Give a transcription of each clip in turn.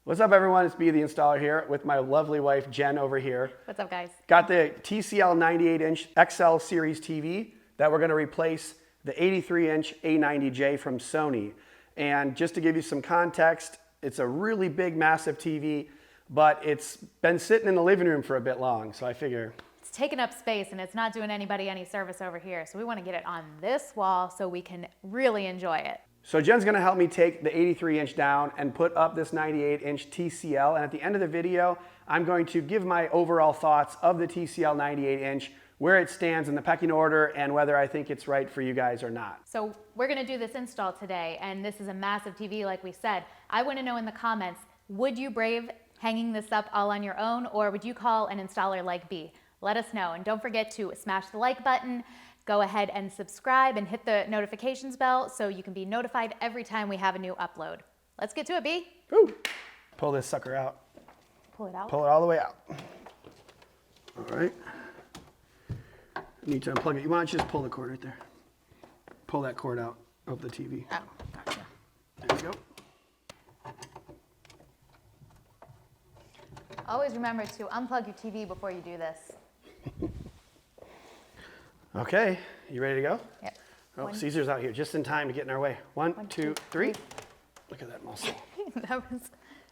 What's up, everyone? It's B, the installer here with my lovely wife, Jen, over here. What's up, guys? Got the TCL 98-inch XL series TV that we're going to replace the 83-inch A90J from Sony. And just to give you some context, it's a really big, massive TV, but it's been sitting in the living room for a bit long, so I figure... It's taking up space and it's not doing anybody any service over here, so we want to get it on this wall so we can really enjoy it. So Jen's going to help me take the 83-inch down and put up this 98-inch TCL, and at the end of the video, I'm going to give my overall thoughts of the TCL 98-inch, where it stands in the pecking order, and whether I think it's right for you guys or not. So we're going to do this install today, and this is a massive TV like we said. I want to know in the comments, would you brave hanging this up all on your own, or would you call an installer like B? Let us know, and don't forget to smash the like button. Go ahead and subscribe and hit the notifications bell so you can be notified every time we have a new upload. Let's get to it, B. Woo. Pull this sucker out. Pull it out. Pull it all the way out. All right. I need to unplug it. You want to just pull the cord right there. Pull that cord out of the TV. Oh, gotcha. There you go. Always remember to unplug your TV before you do this. Okay, you ready to go? Yep. Oh, Caesar's out here just in time to get in our way. One, two, three. Look at that muscle. That was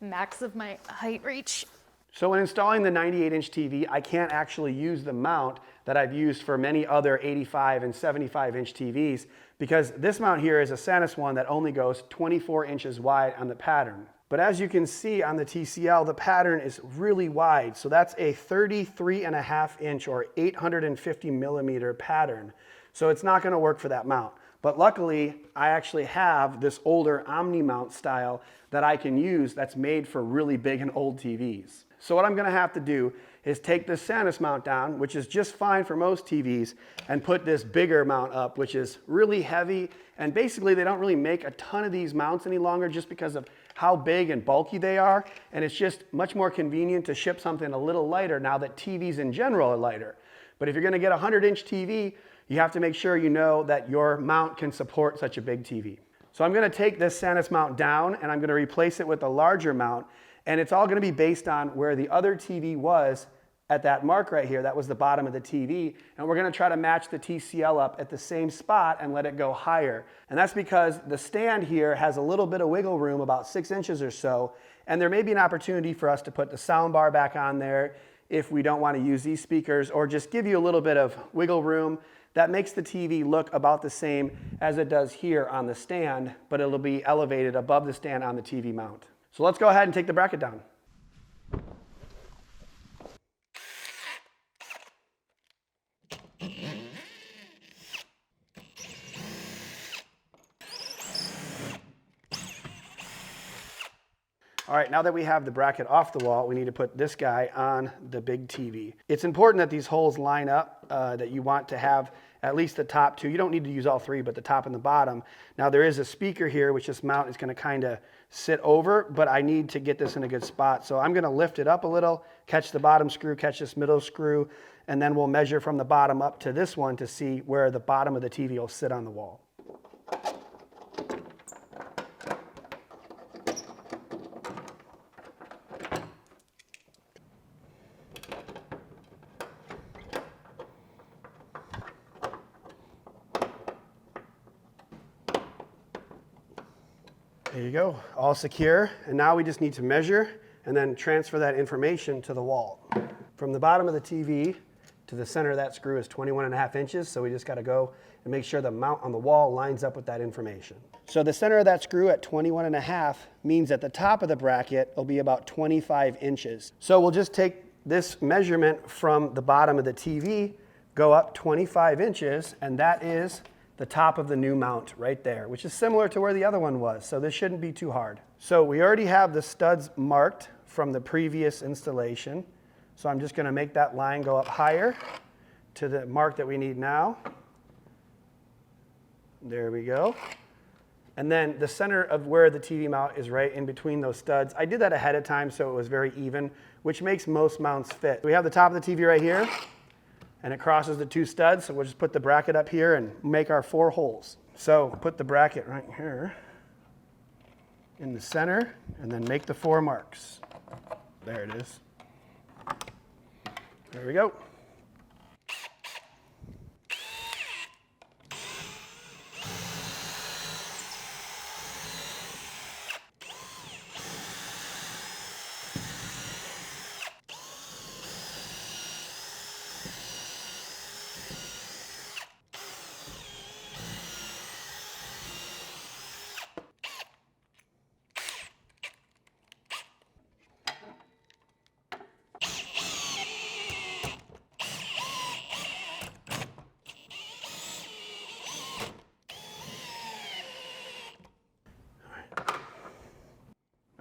max of my height reach. So when installing the 98-inch TV, I can't actually use the mount that I've used for many other 85 and 75-inch TVs because this mount here is a Sanus one that only goes 24 inches wide on the pattern. But as you can see on the TCL, the pattern is really wide. So that's a 33.5-inch or 850 millimeter pattern. So it's not going to work for that mount. But luckily, I actually have this older Omni mount style that I can use that's made for really big and old TVs. So what I'm going to have to do is take this Sanus mount down, which is just fine for most TVs, and put this bigger mount up, which is really heavy. And basically, they don't really make a ton of these mounts any longer just because of how big and bulky they are. And it's just much more convenient to ship something a little lighter now that TVs in general are lighter. But if you're going to get a 100-inch TV, you have to make sure you know that your mount can support such a big TV. So I'm going to take this Sanus mount down and I'm going to replace it with a larger mount. And it's all going to be based on where the other TV was at that mark right here. That was the bottom of the TV. And we're going to try to match the TCL up at the same spot and let it go higher. And that's because the stand here has a little bit of wiggle room, about 6 inches or so. And there may be an opportunity for us to put the sound bar back on there if we don't want to use these speakers, or just give you a little bit of wiggle room. That makes the TV look about the same as it does here on the stand, but it'll be elevated above the stand on the TV mount. So let's go ahead and take the bracket down. All right, now that we have the bracket off the wall, we need to put this guy on the big TV. It's important that these holes line up, that you want to have at least the top two. You don't need to use all three, but the top and the bottom. Now there is a speaker here, which this mount is going to kind of sit over, but I need to get this in a good spot. So I'm going to lift it up a little, catch the bottom screw, catch this middle screw, and then we'll measure from the bottom up to this one to see where the bottom of the TV will sit on the wall. There you go, all secure. And now we just need to measure and then transfer that information to the wall. From the bottom of the TV to the center of that screw is 21.5 inches, so we just gotta go and make sure the mount on the wall lines up with that information. So the center of that screw at 21.5 means that the top of the bracket will be about 25 inches. So we'll just take this measurement from the bottom of the TV, go up 25 inches, and that is the top of the new mount right there, which is similar to where the other one was, so this shouldn't be too hard. So we already have the studs marked from the previous installation, so I'm just going to make that line go up higher to the mark that we need now. There we go. And then the center of where the TV mount is right in between those studs. I did that ahead of time so it was very even, which makes most mounts fit. We have the top of the TV right here, and it crosses the two studs, so we'll just put the bracket up here and make our 4 holes. So put the bracket right here in the center and then make the 4 marks. There it is. There we go.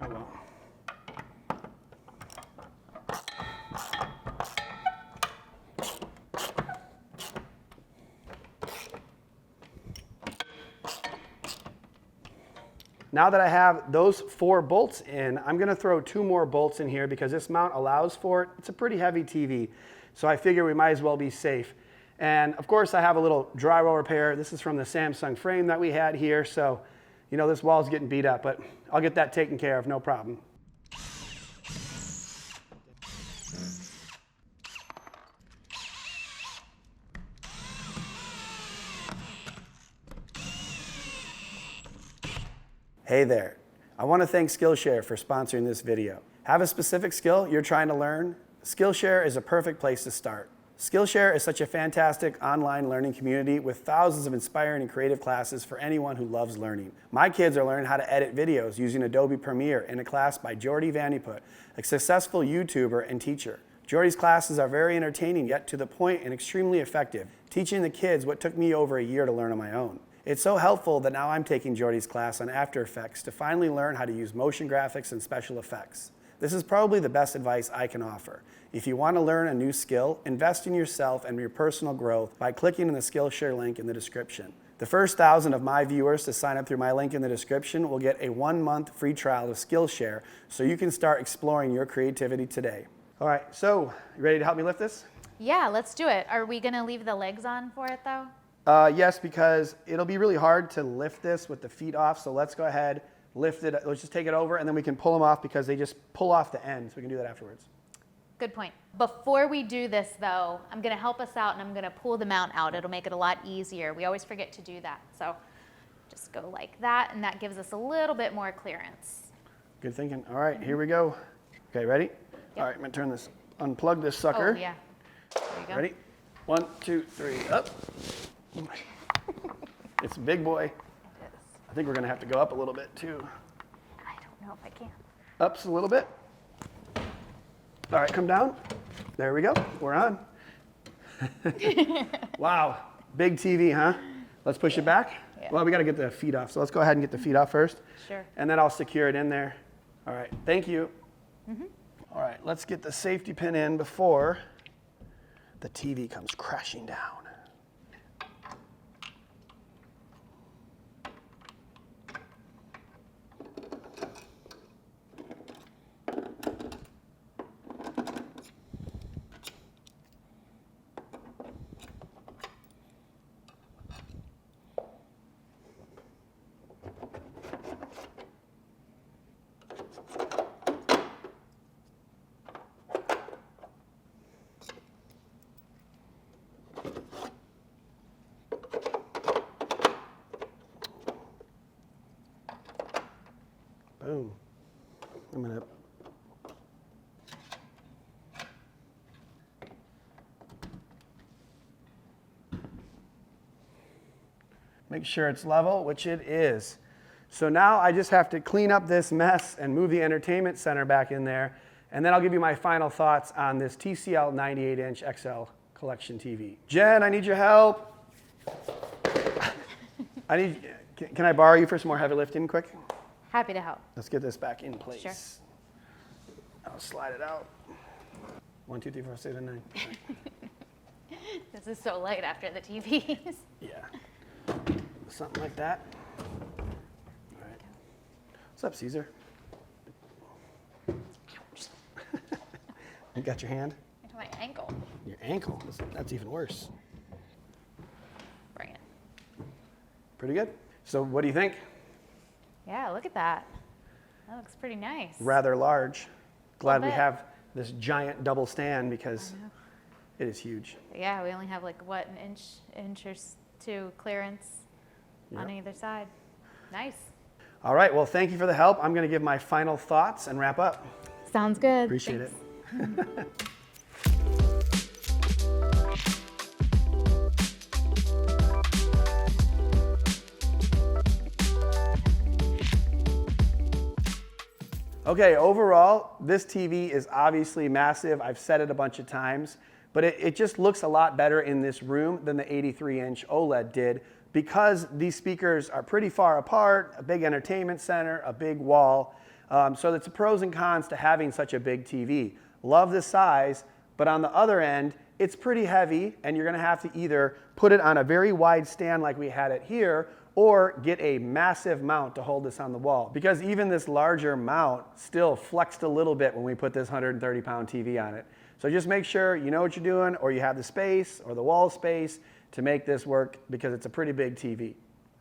Oh well. Now that I have those 4 bolts in, I'm going to throw 2 more bolts in here because this mount allows for it. It's a pretty heavy TV, so I figure we might as well be safe. And of course I have a little drywall repair. This is from the Samsung frame that we had here, so you know this wall's getting beat up, but I'll get that taken care of, no problem. Hey there. I want to thank Skillshare for sponsoring this video. Have a specific skill you're trying to learn? Skillshare is a perfect place to start. Skillshare is such a fantastic online learning community with thousands of inspiring and creative classes for anyone who loves learning. My kids are learning how to edit videos using Adobe Premiere in a class by Jordy Vaniput, a successful YouTuber and teacher. Jordy's classes are very entertaining yet to the point and extremely effective, teaching the kids what took me over a year to learn on my own. It's so helpful that now I'm taking Jordy's class on After Effects to finally learn how to use motion graphics and special effects. This is probably the best advice I can offer. If you want to learn a new skill, invest in yourself and your personal growth by clicking on the Skillshare link in the description. The first 1,000 of my viewers to sign up through my link in the description will get a 1-month free trial of Skillshare so you can start exploring your creativity today. All right, so you ready to help me lift this? Yeah, let's do it. Are we gonna leave the legs on for it though? Yes, because it'll be really hard to lift this with the feet off, so let's go ahead, lift it, let's just take it over, and then we can pull them off because they just pull off the end, so we can do that afterwards. Good point. Before we do this though, I'm gonna help us out and I'm gonna pull the mount out. It'll make it a lot easier. We always forget to do that. So just go like that, and that gives us a little bit more clearance. Good thinking. All right, here we go. Okay, ready? Yep. All right, I'm gonna turn this, unplug this sucker. Oh yeah, there you go. Ready? 1, 2, 3, up. It's a big boy. It is. I think we're gonna have to go up a little bit too. I don't know if I can. Ups a little bit. All right, come down. There we go, we're on. Wow, big TV, huh? Let's push it back. Yeah. Well, we gotta get the feet off, so let's go ahead and get the feet off first. Sure. And then I'll secure it in there. All right, thank you. All right, let's get the safety pin in before the TV comes crashing down. Boom. I'm gonna make sure it's level, which it is. So now I just have to clean up this mess and move the entertainment center back in there, and then I'll give you my final thoughts on this TCL 98-inch XL Collection TV. Jen, I need your help. Can I borrow you for some more heavy lifting quick? Happy to help. Let's get this back in place. Sure. I'll slide it out. 1, 2, 3, 4, 5, 6, 7, 9. This is so light after the TVs. Yeah. Something like that. All right. What's up, Caesar? You got your hand? Into my ankle. Your ankle? That's even worse. Bring it. Pretty good. So what do you think? Yeah, look at that. That looks pretty nice. Rather large. Glad we bit. have this giant double stand because it is huge. Yeah, we only have like what, an inch or two clearance on either side. Nice. All right, well, thank you for the help. I'm going to give my final thoughts and wrap up. Sounds good. Appreciate Thanks. it. Okay, overall, this TV is obviously massive. I've said it a bunch of times, but it just looks a lot better in this room than the 83-inch OLED did because these speakers are pretty far apart, a big entertainment center, a big wall. So it's the pros and cons to having such a big TV. Love the size, but on the other end, it's pretty heavy, and you're gonna have to either put it on a very wide stand like we had it here, or get a massive mount to hold this on the wall. Because even this larger mount still flexed a little bit when we put this 130-pound TV on it. So just make sure you know what you're doing, or you have the space or the wall space to make this work, because it's a pretty big TV.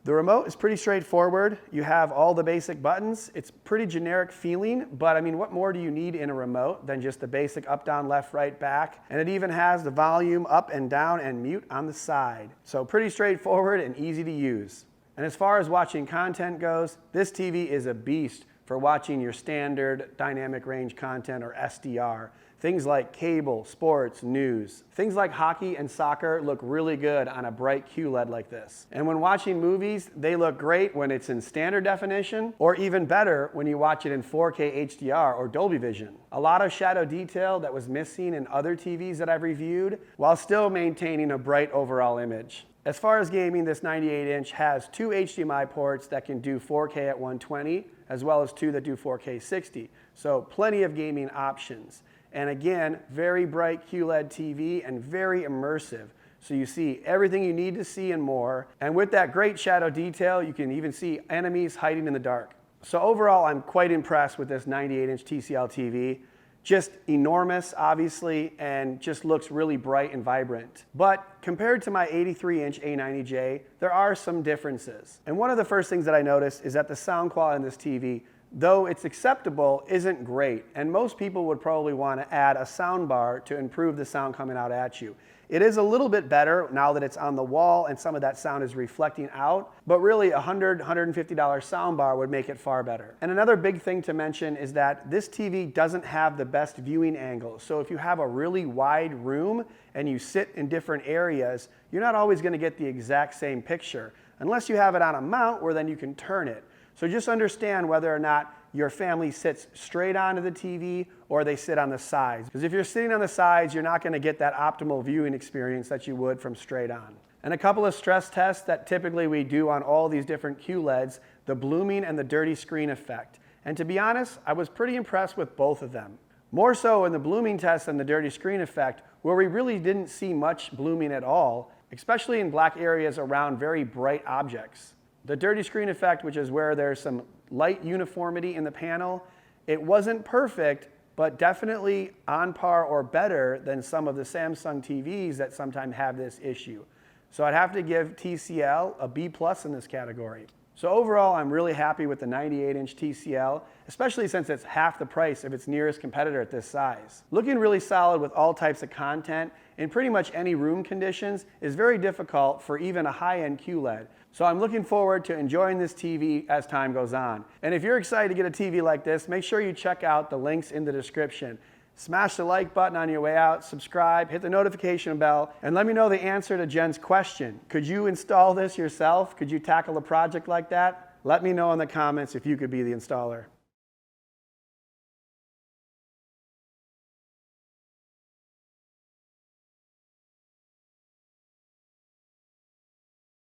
The remote is pretty straightforward. You have all the basic buttons. It's pretty generic feeling, but I mean, what more do you need in a remote than just the basic up, down, left, right, back? And it even has the volume up and down and mute on the side. So pretty straightforward and easy to use. And as far as watching content goes, this TV is a beast for watching your standard dynamic range content, or SDR. Things like cable, sports, news. Things like hockey and soccer look really good on a bright QLED like this. And when watching movies, they look great when it's in standard definition, or even better when you watch it in 4K HDR or Dolby Vision. A lot of shadow detail that was missing in other TVs that I've reviewed, while still maintaining a bright overall image. As far as gaming, this 98-inch has 2 HDMI ports that can do 4K at 120, as well as 2 that do 4K 60. So plenty of gaming options. And again, very bright QLED TV and very immersive. So you see everything you need to see and more. And with that great shadow detail, you can even see enemies hiding in the dark. So overall, I'm quite impressed with this 98-inch TCL TV. Just enormous, obviously, and just looks really bright and vibrant. But compared to my 83-inch A90J, there are some differences. And one of the first things that I noticed is that the sound quality in this TV, though it's acceptable, isn't great. And most people would probably want to add a sound bar to improve the sound coming out at you. It is a little bit better now that it's on the wall and some of that sound is reflecting out, but really a $100, $150 sound bar would make it far better. And another big thing to mention is that this TV doesn't have the best viewing angle. So if you have a really wide room and you sit in different areas, you're not always going to get the exact same picture, unless you have it on a mount where then you can turn it. So just understand whether or not your family sits straight onto the TV or they sit on the sides. Because if you're sitting on the sides, you're not going to get that optimal viewing experience that you would from straight on. And a couple of stress tests that typically we do on all these different QLEDs, the blooming and the dirty screen effect. And to be honest, I was pretty impressed with both of them. More so in the blooming test than the dirty screen effect, where we really didn't see much blooming at all, especially in black areas around very bright objects. The dirty screen effect, which is where there's some light uniformity in the panel, it wasn't perfect, but definitely on par or better than some of the Samsung TVs that sometimes have this issue. So I'd have to give TCL a B+ in this category. So overall, I'm really happy with the 98-inch TCL, especially since it's half the price of its nearest competitor at this size. Looking really solid with all types of content in pretty much any room conditions is very difficult for even a high-end QLED. So I'm looking forward to enjoying this TV as time goes on. And if you're excited to get a TV like this, make sure you check out the links in the description. Smash the like button on your way out, subscribe, hit the notification bell, and let me know the answer to Jen's question. Could you install this yourself? Could you tackle a project like that? Let me know in the comments if you could be the installer.